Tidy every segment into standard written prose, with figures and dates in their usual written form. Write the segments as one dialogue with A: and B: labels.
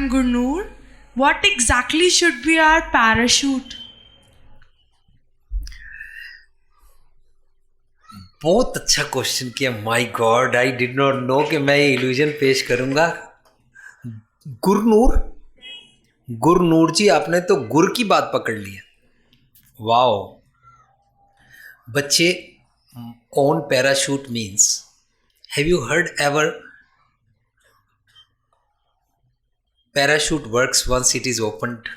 A: And Gurnoor, what exactly should be our parachute?
B: बहुत अच्छा question किया. My God, I did not know कि मैं ये इल्यूजन पेश करूंगा. गुरनूर, गुरनूर जी, आपने तो गुर की बात पकड़ ली है. वाओ. बच्चे, on parachute means, have you heard ever parachute works once it is opened?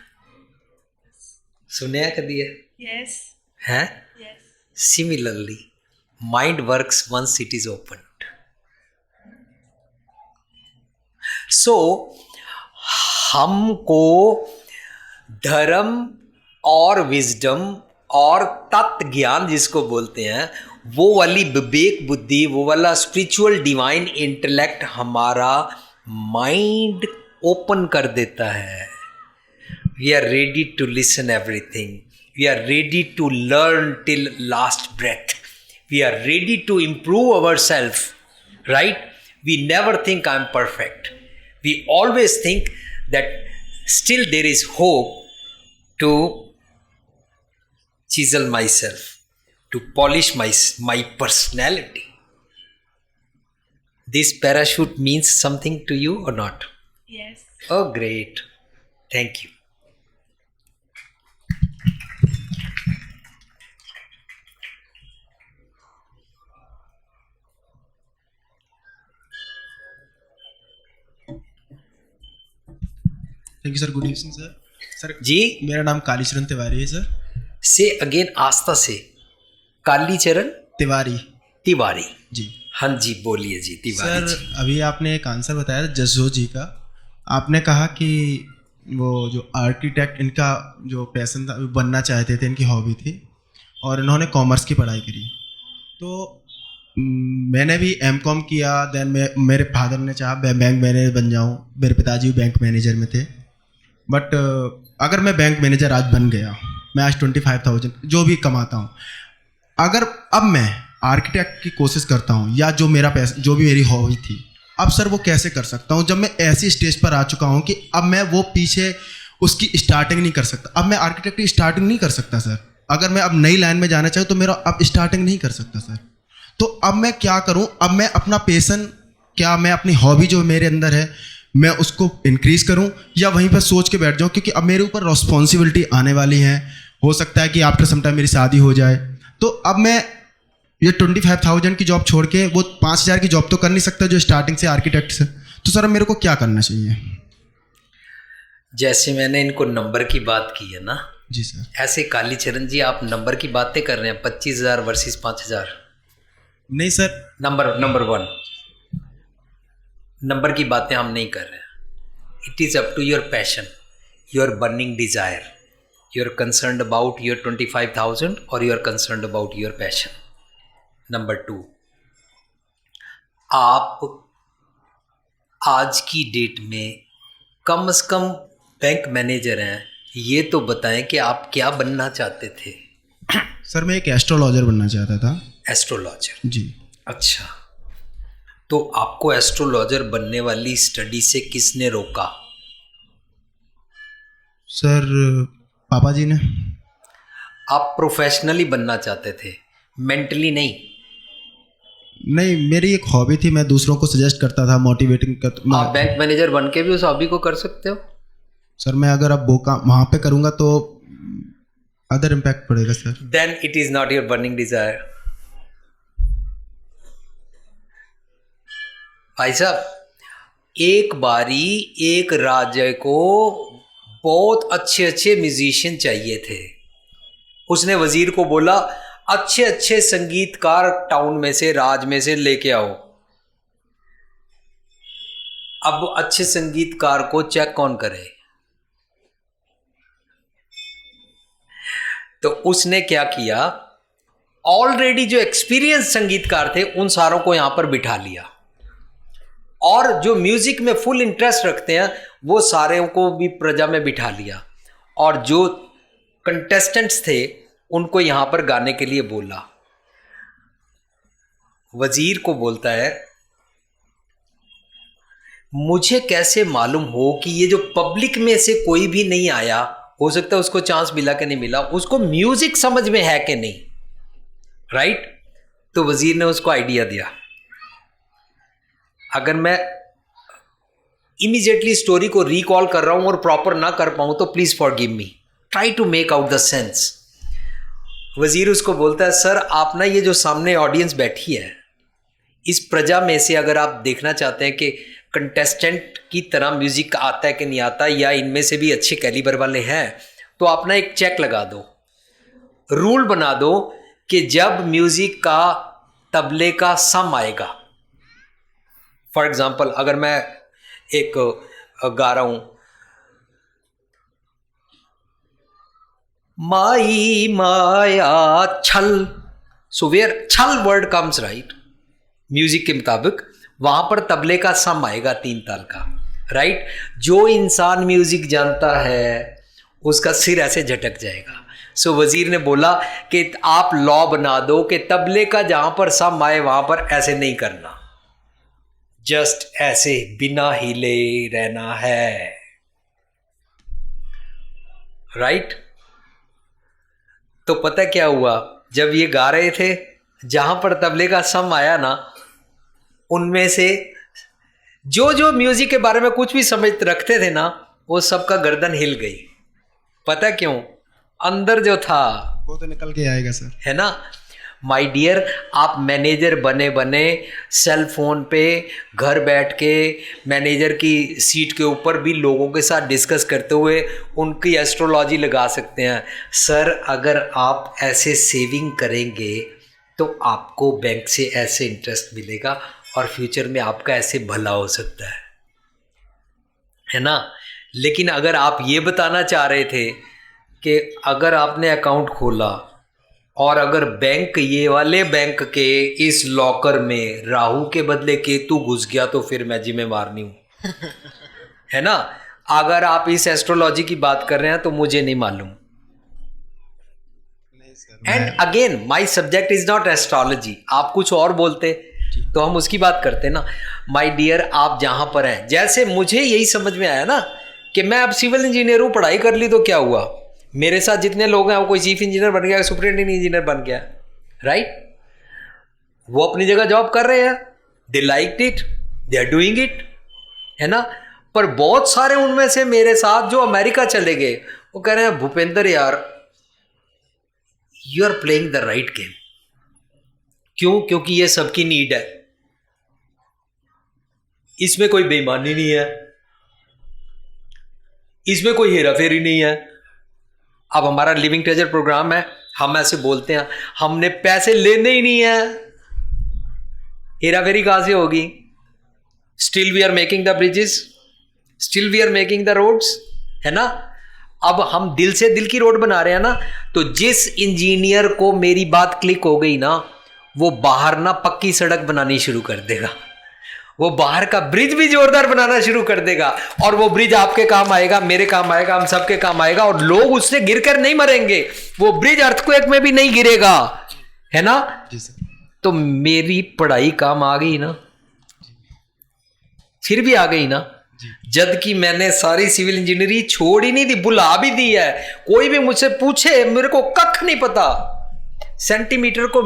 B: सुने कभी है?
A: Yes.
B: हैं?
A: Yes.
B: Similarly mind works once it is opened. So हमको धर्म और विजडम और तत्व ज्ञान जिसको बोलते हैं, वो वाली विवेक बुद्धि, वो वाला स्पिरिचुअल डिवाइन इंटेलेक्ट हमारा माइंड ओपन कर देता है. We are ready to listen everything. We are ready to learn till last breath. We are ready to improve ourselves, right? We never think I'm perfect. We always think that still there is hope to chisel myself, to polish my personality. This parachute means something to you or not?
A: Yes.
B: Oh, great. Thank you.
C: Thank you sir. Good evening sir. Sir
B: ji,
C: मेरा नाम कालीचरण तिवारी है sir.
B: से again आस्था से. कालीचरण
C: तिवारी.
B: तिवारी
C: जी.
B: हाँ जी, बोलिए जी. Tiwari
C: sir
B: जी.
C: अभी आपने एक आंसर बताया था जसो जी का. आपने कहा कि वो जो आर्किटेक्ट, इनका जो पैशन था, बनना चाहते थे, इनकी हॉबी थी, और इन्होंने कॉमर्स की पढ़ाई करी. तो मैंने भी एमकॉम किया. देन मेरे फादर ने चाहा बैंक मैनेजर बन जाऊं. मेरे पिताजी बैंक मैनेजर में थे. बट अगर मैं बैंक मैनेजर आज बन गया, मैं आज 25,000 जो भी कमाता हूँ, अगर अब मैं आर्किटेक्ट की कोशिश करता हूँ, या जो मेरा पैसा, जो भी मेरी हॉबी थी, अब सर वो कैसे कर सकता हूँ जब मैं ऐसी स्टेज पर आ चुका हूँ कि अब मैं वो पीछे उसकी स्टार्टिंग नहीं कर सकता. अब मैं आर्किटेक्ट की स्टार्टिंग नहीं कर सकता सर. अगर मैं अब नई लाइन में जाना चाहूँ तो मेरा अब स्टार्टिंग नहीं कर सकता सर. तो अब मैं क्या करूँ? अब मैं अपना पैशन, क्या मैं अपनी हॉबी जो मेरे अंदर है, मैं उसको इंक्रीज़ करूं, या वहीं पर सोच के बैठ जाऊं? क्योंकि अब मेरे ऊपर रिस्पॉन्सिबिलिटी आने वाली है. हो सकता है कि आफ्टर सम टाइम मेरी शादी हो जाए. तो अब मैं ये 25,000 की जॉब छोड़ के वो 5,000 की जॉब तो कर नहीं सकता जो स्टार्टिंग से आर्किटेक्ट से. तो सर अब मेरे को क्या करना चाहिए?
B: जैसे मैंने इनको नंबर की बात की है ना,
C: जी सर.
B: ऐसे कालीचरण जी आप नंबर की बातें कर रहे हैं. 25,000 वर्सेस 5,000.
C: नहीं सर.
B: नंबर वन, नंबर की बातें हम नहीं कर रहे हैं. It is up to your passion, your burning desire. You are concerned about your 25,000 और you are concerned about your passion. Number two, आप आज की डेट में कम से कम बैंक मैनेजर हैं, ये तो बताएं कि आप क्या बनना चाहते थे?
C: सर मैं एक एस्ट्रोलॉजर बनना चाहता था.
B: एस्ट्रोलॉजर.
C: जी.
B: अच्छा, तो आपको एस्ट्रोलॉजर बनने वाली स्टडी से किसने रोका?
C: सर पापा जी ने.
B: आप प्रोफेशनली बनना चाहते थे, मेंटली नहीं?
C: नहीं, मेरी एक हॉबी थी, मैं दूसरों को सजेस्ट करता था, मोटिवेटिंग कर.
B: आप बैंक मैनेजर बन के भी उस हॉबी को कर सकते हो.
C: सर मैं अगर अब वो काम वहाँ पे करूँगा तो अदर इम्पैक्ट पड़ेगा sir.
B: Then it is not your burning desire. भाई साहब, एक बारी एक राजा को बहुत अच्छे अच्छे म्यूजिशियन चाहिए थे. उसने वजीर को बोला, अच्छे अच्छे संगीतकार टाउन में से, राज में से लेके आओ. अब अच्छे संगीतकार को चेक कौन करे? तो उसने क्या किया, ऑलरेडी जो एक्सपीरियंस संगीतकार थे उन सारों को यहां पर बिठा लिया, और जो म्यूजिक में फुल इंटरेस्ट रखते हैं वो सारे को भी प्रजा में बिठा लिया, और जो कंटेस्टेंट्स थे उनको यहां पर गाने के लिए बोला. वजीर को बोलता है, मुझे कैसे मालूम हो कि ये जो पब्लिक में से कोई भी नहीं आया, हो सकता है उसको चांस मिला कि नहीं मिला, उसको म्यूजिक समझ में है कि नहीं, राइट? तो वजीर ने उसको आइडिया दिया। अगर मैं इमीडिएटली स्टोरी को रिकॉल कर रहा हूं और प्रॉपर ना कर पाऊं तो please forgive me, try to make out the sense. वजीर उसको बोलता है, सर आप ना ये जो सामने ऑडियंस बैठी है, इस प्रजा में से अगर आप देखना चाहते हैं कि कंटेस्टेंट की तरह म्यूजिक आता है कि नहीं आता, या इनमें से भी अच्छे कैलिबर वाले हैं, तो आप ना एक चेक लगा दो, रूल बना दो कि जब म्यूजिक का तबले का सम आएगा, फॉर एग्जाम्पल अगर मैं एक गा रहा हूं, माई माया छल, सो वेयर छल वर्ड कम्स, राइट, म्यूजिक के मुताबिक वहां पर तबले का सम आएगा 3 ताल का, राइट? जो इंसान म्यूजिक जानता है उसका सिर ऐसे झटक जाएगा। सो वजीर ने बोला कि आप लॉ बना दो कि तबले का जहां पर सम आए वहां पर ऐसे नहीं करना, जस्ट ऐसे बिना हिले रहना है, राइट? तो पता क्या हुआ, जब ये गा रहे थे, जहां पर तबले का सम आया ना, उनमें से जो जो म्यूजिक के बारे में कुछ भी समझ रखते थे ना, वो सबका गर्दन हिल गई। पता क्यों? अंदर जो था
C: वो तो निकल के आएगा सर,
B: है ना। माय डियर, आप मैनेजर बने बने सेल फोन पे घर बैठ के मैनेजर की सीट के ऊपर भी लोगों के साथ डिस्कस करते हुए उनकी एस्ट्रोलॉजी लगा सकते हैं। सर अगर आप ऐसे सेविंग करेंगे तो आपको बैंक से ऐसे इंटरेस्ट मिलेगा और फ्यूचर में आपका ऐसे भला हो सकता है ना। लेकिन अगर आप ये बताना चाह रहे थे कि अगर आपने अकाउंट खोला और अगर बैंक, ये वाले बैंक के इस लॉकर में राहु के बदले केतु घुस गया तो फिर मैं जिम्मेवार नहीं हूं, है ना। अगर आप इस एस्ट्रोलॉजी की बात कर रहे हैं तो मुझे नहीं मालूम। And again my subject is not astrology. आप कुछ और बोलते तो हम उसकी बात करते ना। माय डियर, आप जहां पर हैं, जैसे मुझे यही समझ में आया ना कि मैं अब सिविल इंजीनियर हूं, पढ़ाई कर ली तो क्या हुआ, मेरे साथ जितने लोग हैं वो कोई चीफ इंजीनियर बन गया, सुपरिटेंडेंट इंजीनियर बन गया, राइट। वो अपनी जगह जॉब कर रहे हैं, they liked it, they are doing it, है ना। पर बहुत सारे उनमें से मेरे साथ जो अमेरिका चले गए, वो कह रहे हैं भूपेंद्र यार you are playing the right game. क्यों? क्योंकि ये सबकी नीड है, इसमें कोई बेईमानी नहीं है, इसमें कोई हेराफेरी नहीं है। अब हमारा लिविंग ट्रेजर प्रोग्राम है, हम ऐसे बोलते हैं हमने पैसे लेने ही नहीं है, हेराफेरी कहां से होगी। Still we are making the bridges, still we are making the roads, है ना। अब हम दिल से दिल की रोड बना रहे हैं ना। तो जिस इंजीनियर को मेरी बात क्लिक हो गई ना, वो बाहर ना पक्की सड़क बनानी शुरू कर देगा, वो बाहर का ब्रिज भी जोरदार बनाना शुरू कर देगा, और वो ब्रिज आपके काम आएगा, मेरे काम आएगा, हम सबके काम आएगा, और लोग उससे गिरकर नहीं मरेंगे। वो ब्रिज अर्थक्वेक में भी नहीं गिरेगा, है ना।
C: जी सर।
B: तो मेरी पढ़ाई काम आ गई ना, फिर भी आ गई ना, जद कि मैंने सारी सिविल इंजीनियरिंग छोड़ ही नहीं दी, बुला भी दी है। कोई भी मुझसे पूछे, मेरे को कख नहीं पता, सेंटीमीटर को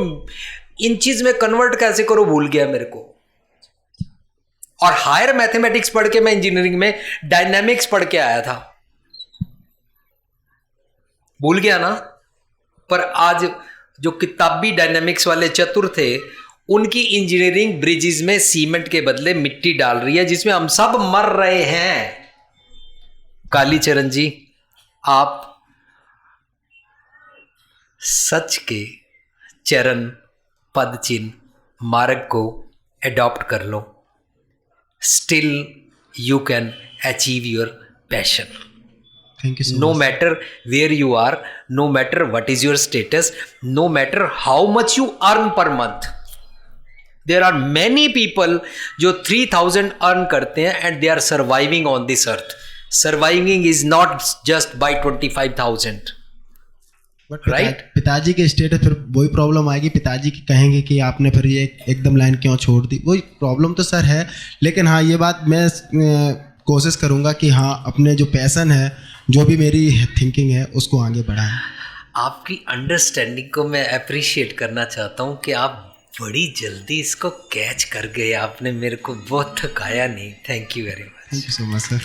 B: इंचेस में कन्वर्ट कैसे करो भूल गया मेरे को। और हायर मैथमेटिक्स पढ़ के मैं इंजीनियरिंग में डायनामिक्स पढ़ के आया था, भूल गया ना। पर आज जो किताबी डायनामिक्स वाले चतुर थे, उनकी इंजीनियरिंग ब्रिजेस में सीमेंट के बदले मिट्टी डाल रही है, जिसमें हम सब मर रहे हैं। कालीचरण जी, आप सच के चरण पद चिन्ह मार्ग को एडॉप्ट कर लो, still you can achieve your passion.
C: Thank you so
B: No
C: much.
B: matter where you are, no matter what is your status, no matter how much you earn per month. There are many people जो 3000 earn करते हैं and they are surviving on this earth. Surviving is not just by 25,000.
C: But
B: right.
C: पिताजी के state है, फिर वही problem आएगी, पिताजी की कहेंगे कि आपने फिर ये एकदम लाइन क्यों छोड़ दी। वही प्रॉब्लम तो सर है, लेकिन हाँ ये बात मैं कोशिश करूँगा कि हाँ अपने जो पैशन है, जो भी मेरी थिंकिंग है, उसको आगे बढ़ाएं।
B: आपकी अंडरस्टैंडिंग को मैं अप्रिशिएट करना चाहता हूँ कि आप बड़ी जल्दी इसको कैच कर गए। आपने मेरे को बहुत थकाया नहीं। Thank you very much.
C: Thank you so much sir.